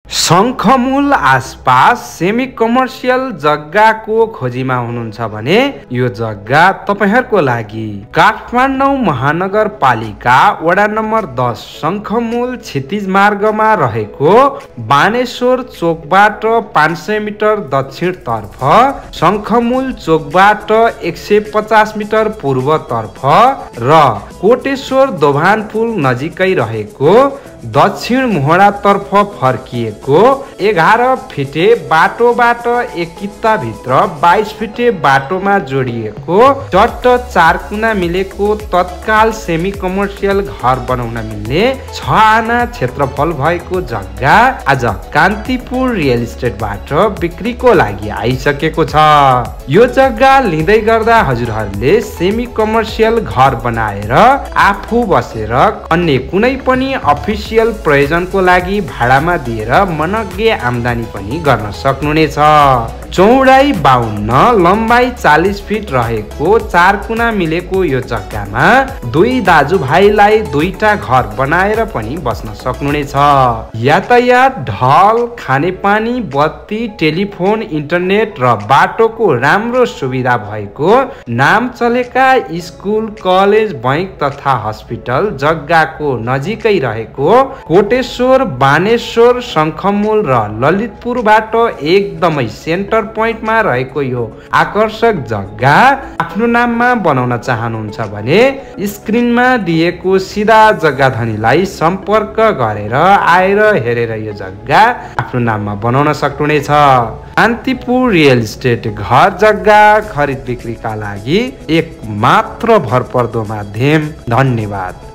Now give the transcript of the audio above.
शङ्खमूल आसपास semi commercial जग्गाको खोजीमा हुनुहुन्छ भने यो जग्गा तपाईहरुको लागि काठमाडौँ महानगरपालिका वडा नम्बर 10 शङ्खमूल क्षितिज मार्गमा रहेको बानेश्वर चोकबाट 500 मिटर दक्षिणतर्फ, शङ्खमूल चोकबाट 150 मिटर पूर्वतर्फ र कोटेश्वर दोभान पुल नजिकै रहेको दक्षिण मोहडातर्फ फर्किएको 11 फिटे बाटोबाट एक कित्ताभित्र 22 फिटे बाटोमा जोडिएको चट्ट 4 कुना मिलेको तत्काल सेमी कमर्सियल घर बनाउन मिल्ने 6 आना क्षेत्रफल भएको जग्गा आज कान्तिपुर रियल इस्टेटबाट बिक्रीको लागि आइसकेको छ। यो जग्गा लिँदै गर्दा हजुरहरूले सेमी कमर्सियल घर बनाएर आफू बसेर अन्य कुनै पनि अफिस प्रयोजनको लागि भाडामा दिएर मनग्गे आम्दानी पनि गर्न सक्नुहुनेछ। चौडाई 52, लम्बाई 40 फिट रहेको 4 कुना मिलेको यो जग्गामा दुई दाजुभाइलाई दुईटा घर बनाएर पनि बस्न सक्नुहुनेछ। यातायात, ढल, खानेपानी, बत्ती, टेलिफोन, इन्टरनेट र बाटोको राम्रो सुविधा भएको नाम चलेका स्कुल, कलेज, बैंक तथा हस्पिटल जग्गाको नजिकै रहेको कोटेश्वर, बानेश्वर, शङ्खमूल र ललितपुरबाट एकदमै सेन्टर पोइन्टमा रहेको यो आकर्षक जग्गा आफ्नो नाममा बनाउन चाहनुहुन्छ भने स्क्रिनमा दिएको सिधा जग्गा धनीलाई सम्पर्क गरेर आएर हेरेर यो जग्गा आफ्नो नाममा बनाउन सक्नुहुनेछ। कान्तिपुर रियल इस्टेट घर जग्गा खरिद बिक्रीका लागि एक मात्र भरपर्दो माध्यम। धन्यवाद।